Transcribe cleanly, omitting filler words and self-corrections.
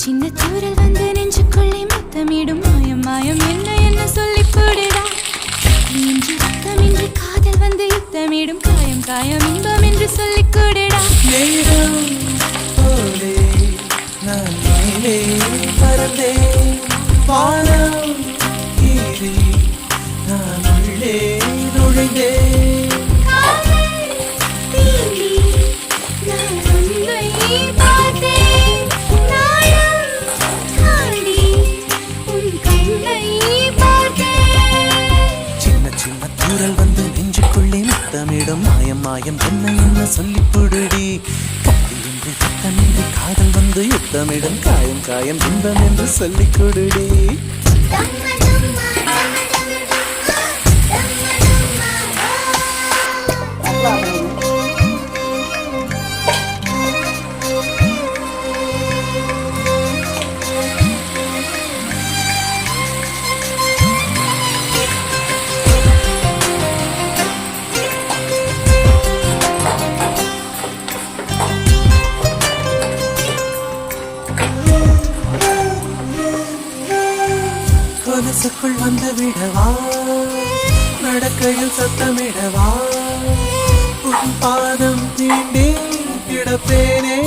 சின்ன தூரல் வந்து நெஞ்சுக்குள்ளே முத்தமிடும் மாயம் மாயம் என்ன என்ன சொல்லி போடுடா இன்று ரத்தம் என்று காதல் வந்து யுத்தமிடும் காயம் காயம் இன்பம் என்று சொல்லி கூடுடா நேரம் போலே நான் மேலே பறந்தே வானம் கீழே நான் உள்ளே நுழைந்தே மாயம் மாயம் என்ன என்ன சொல்லி புடுடி கத்தி என்று ரத்தமின்றி காதல் வந்து யுத்தமிடும் காயம் காயம் இன்பம் என்று சொல்லி கொடுடி மனசுக்குள் வந்து விடவா நடக்கையில் சத்தமிடவா உன் பாதம் தீண்டி கிடப்பேனே